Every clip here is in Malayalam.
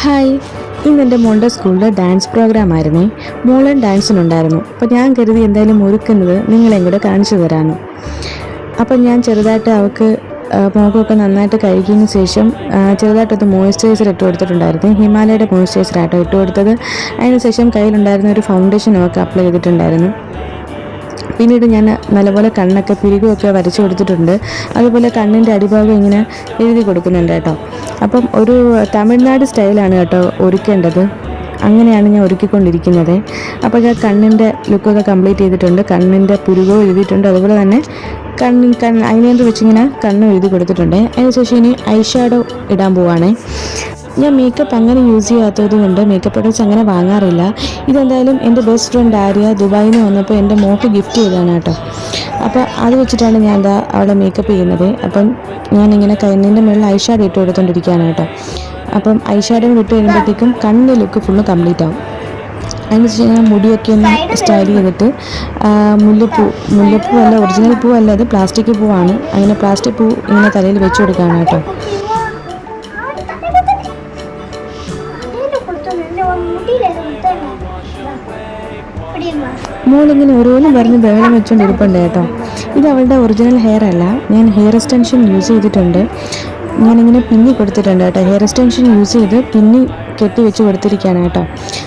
ഹായ്, ഇന്നെൻ്റെ മോളുടെ സ്കൂളിൽ ഡാൻസ് പ്രോഗ്രാം ആയിരുന്നേ. മോളൻ ഡാൻസിനുണ്ടായിരുന്നു. അപ്പോൾ ഞാൻ കരുതി എന്തായാലും ഒരുക്കുന്നത് നിങ്ങളെയും കൂടെ കാണിച്ചു തരാമെന്ന്. അപ്പം ഞാൻ ചെറുതായിട്ട് അവൾക്ക് മുഖമൊക്കെ നന്നായിട്ട് കഴുകിയതിന് ശേഷം ചെറുതായിട്ടൊന്ന് മോയ്സ്ചറൈസർ ഇട്ട് കൊടുത്തിട്ടുണ്ടായിരുന്നു. ഹിമാലയയുടെ മോയ്സ്ചറൈസറായിട്ടോ ഇട്ട് കൊടുത്തത്. അതിന് ശേഷം കയ്യിലുണ്ടായിരുന്ന ഒരു ഫൗണ്ടേഷൻ ഒക്കെ അപ്ലൈ ചെയ്തിട്ടുണ്ടായിരുന്നു. പിന്നീട് ഞാൻ നല്ലപോലെ കണ്ണൊക്കെ പിരികുമൊക്കെ വരച്ചു കൊടുത്തിട്ടുണ്ട്. അതുപോലെ കണ്ണിൻ്റെ അടിഭാഗം ഇങ്ങനെ എഴുതി കൊടുക്കുന്നുണ്ട് കേട്ടോ. അപ്പം ഒരു തമിഴ്നാട് സ്റ്റൈലാണ് കേട്ടോ ഒരുക്കേണ്ടത്. അങ്ങനെയാണ് ഞാൻ ഒരുക്കിക്കൊണ്ടിരിക്കുന്നത്. അപ്പോൾ ഞാൻ കണ്ണിൻ്റെ ലുക്കൊക്കെ കംപ്ലീറ്റ് ചെയ്തിട്ടുണ്ട്. കണ്ണിൻ്റെ പുരുകവും എഴുതിയിട്ടുണ്ട്. അതുപോലെ തന്നെ ഐലൈനർ വെച്ചിങ്ങനെ കണ്ണും എഴുതി കൊടുത്തിട്ടുണ്ട്. അതിനുശേഷം ഇനി ഐ ഷാഡോ ഇടാൻ പോവുകയാണേ. ഞാൻ മേക്കപ്പ് അങ്ങനെ യൂസ് ചെയ്യാത്തത് കൊണ്ട് മേക്കപ്പ് പ്രൊഡക്ട്സ് അങ്ങനെ വാങ്ങാറില്ല. ഇതെന്തായാലും എൻ്റെ ബെസ്റ്റ് ഫ്രണ്ട് ആര്യ ദുബായിൽ നിന്ന് വന്നപ്പോൾ എൻ്റെ മോൾക്ക് ഗിഫ്റ്റ് ചെയ്തതാണ് കേട്ടോ. അപ്പോൾ അത് വെച്ചിട്ടാണ് ഞാൻ അവളെ മേക്കപ്പ് ചെയ്യുന്നത്. അപ്പം ഞാനിങ്ങനെ കണ്ണിൻ്റെ മുകളിൽ ഐ ഷാഡോ ഇട്ട് കൊടുത്തുകൊണ്ടിരിക്കുകയാണ് കേട്ടോ. അപ്പം ഐ ഷാഡോ ഇട്ട് കഴിയുമ്പോഴത്തേക്കും കണ്ണിൻ്റെ ലുക്ക് ഫുള്ള് കംപ്ലീറ്റ് ആവും. അതിനുശേഷം ഞാൻ മുടിയൊക്കെ ഒന്ന് സ്റ്റൈൽ ചെയ്തിട്ട് മുല്ലപ്പൂ അല്ല, ഒറിജിനൽ പൂ അല്ല, അത് പ്ലാസ്റ്റിക് പൂവാണ്. അങ്ങനെ പ്ലാസ്റ്റിക് പൂ ഇങ്ങനെ തലയിൽ വെച്ച് കൊടുക്കുകയാണ് കേട്ടോ. മോളിങ്ങനെ ഓരോന്നും പറഞ്ഞ് ബഹളം വെച്ചുകൊണ്ടിരിപ്പുണ്ട് കേട്ടോ. ഇത് അവളുടെ ഒറിജിനൽ ഹെയർ അല്ല, ഞാൻ ഹെയർ എക്സ്റ്റൻഷൻ യൂസ് ചെയ്തിട്ടുണ്ട്. ഞാനിങ്ങനെ പിന്നി കൊടുത്തിട്ടുണ്ട് കേട്ടോ. ഹെയർ എക്സ്റ്റൻഷൻ യൂസ് ചെയ്ത് പിന്നി കെട്ടി വെച്ച് കൊടുത്തിരിക്കുകയാണ് കേട്ടോ.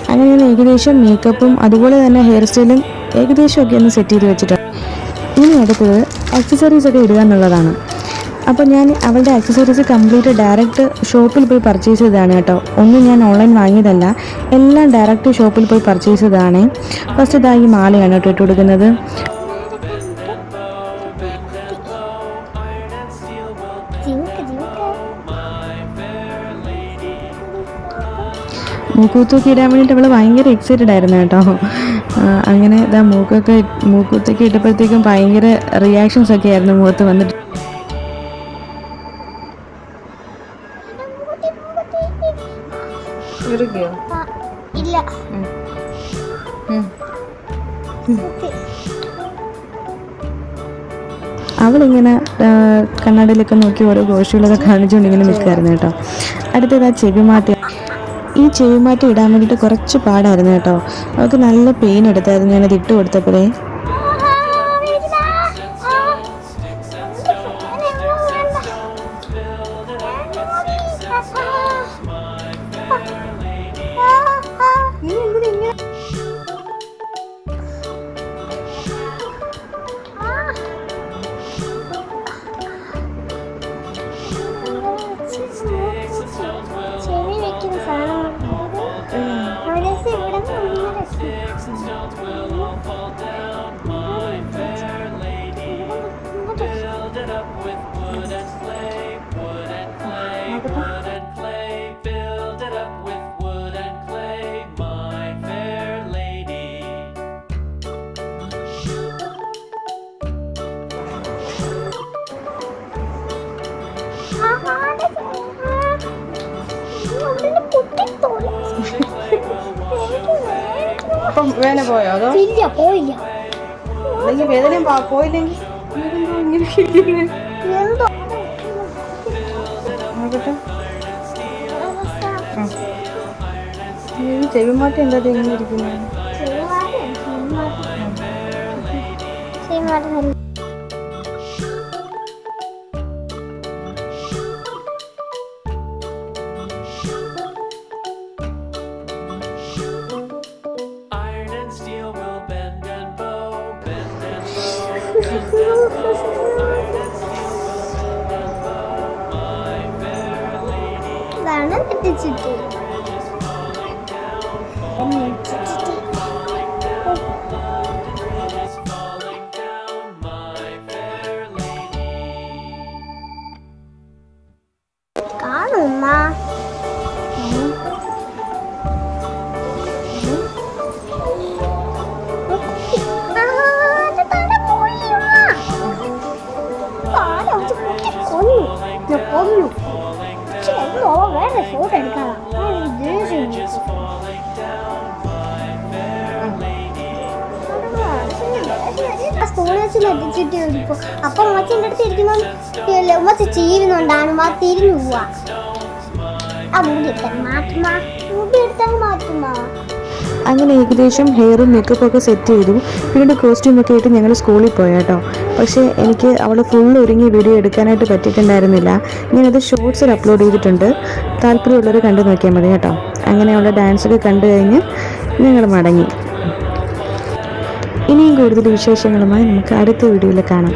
അങ്ങനെ ഞാൻ ഏകദേശം മേക്കപ്പും അതുപോലെ തന്നെ ഹെയർ സ്റ്റൈലും ഏകദേശമൊക്കെ ഒന്ന് സെറ്റ് ചെയ്ത് വെച്ചിട്ടുണ്ട്. ഇനി അടുത്തത് ആക്സസറീസൊക്കെ ഇടുക എന്നുള്ളതാണ്. അപ്പോൾ ഞാൻ അവളുടെ ആക്സസറീസ് കംപ്ലീറ്റ് ഡയറക്റ്റ് ഷോപ്പിൽ പോയി പർച്ചേസ് ചെയ്തതാണ് കേട്ടോ. ഒന്നും ഞാൻ ഓൺലൈൻ വാങ്ങിയതല്ല, എല്ലാം ഡയറക്റ്റ് ഷോപ്പിൽ പോയി പർച്ചേസ് ചെയ്തതാണ്. ഫസ്റ്റ് ഇതാ ഈ മാലയാണ് കേട്ടോ ഇട്ട് കൊടുക്കുന്നത്. മൂക്കൂത്തൊക്കെ ഇടാൻ വേണ്ടിയിട്ട് അവൾ ഭയങ്കര എക്സൈറ്റഡ് ആയിരുന്നു കേട്ടോ. അങ്ങനെ ഇതാ മൂക്കൂത്തൊക്കെ ഇട്ടപ്പോഴത്തേക്കും ഭയങ്കര റിയാക്ഷൻസ് ഒക്കെ ആയിരുന്നു മുഖത്ത് വന്നിട്ട്. അവളിങ്ങനെ കണ്ണാടിയിലൊക്കെ നോക്കി ഓരോ ഗോഷികളൊക്കെ കാണിച്ചുകൊണ്ട് ഇങ്ങനെ നിൽക്കുമായിരുന്നു കേട്ടോ. അടുത്തത് ചെവിമാറ്റി. ഈ ചെവിമാറ്റി ഇടാൻ വേണ്ടിയിട്ട് കുറച്ച് പാടായിരുന്നു കേട്ടോ. അവൾക്ക് നല്ല പെയിൻ എടുത്തായിരുന്നു ഞാനത് ഇട്ട് കൊടുത്തപ്പോഴേ. അപ്പം വേദന പോയോ? അതോ പോയില്ല. അല്ലെങ്കിൽ വേദനയും പോയില്ലെങ്കിൽ നോക്കട്ടെ. ചെവിമാറ്റം എന്താ ഇങ്ങനെ ഇരിക്കുന്നത്? അപ്പൊ ഉമ്മച്ചിന്റെ അടുത്ത് ഇരിക്കുന്ന ഉമ്മച്ചി ചീരുന്നുണ്ടാണ് തിരിഞ്ഞു പോവാ. ആ മൂടി മാറ്റി മാറ്റുമ്മ മുടി എടുത്തങ്ങ് മാറ്റുമ്മ. അങ്ങനെ ഏകദേശം ഹെയറും മേക്കപ്പൊക്കെ സെറ്റ് ചെയ്തു. പിന്നീട് കോസ്റ്റ്യൂമൊക്കെ ആയിട്ട് ഞങ്ങൾ സ്കൂളിൽ പോയി കേട്ടോ. പക്ഷേ എനിക്ക് അവൾ ഫുൾ ഒരുങ്ങി വീഡിയോ എടുക്കാനായിട്ട് പറ്റിയിട്ടുണ്ടായിരുന്നില്ല. ഞാനത് ഷോർട്സിൽ അപ്ലോഡ് ചെയ്തിട്ടുണ്ട്, താല്പര്യമുള്ളവർ കണ്ടു നോക്കിയാൽ മതി കേട്ടോ. അങ്ങനെ അവളുടെ ഡാൻസൊക്കെ കണ്ടു കഴിഞ്ഞ് ഞങ്ങൾ മടങ്ങി. ഇനിയും കൂടുതൽ വിശേഷങ്ങളുമായി നമുക്ക് അടുത്ത വീഡിയോയിൽ കാണാം.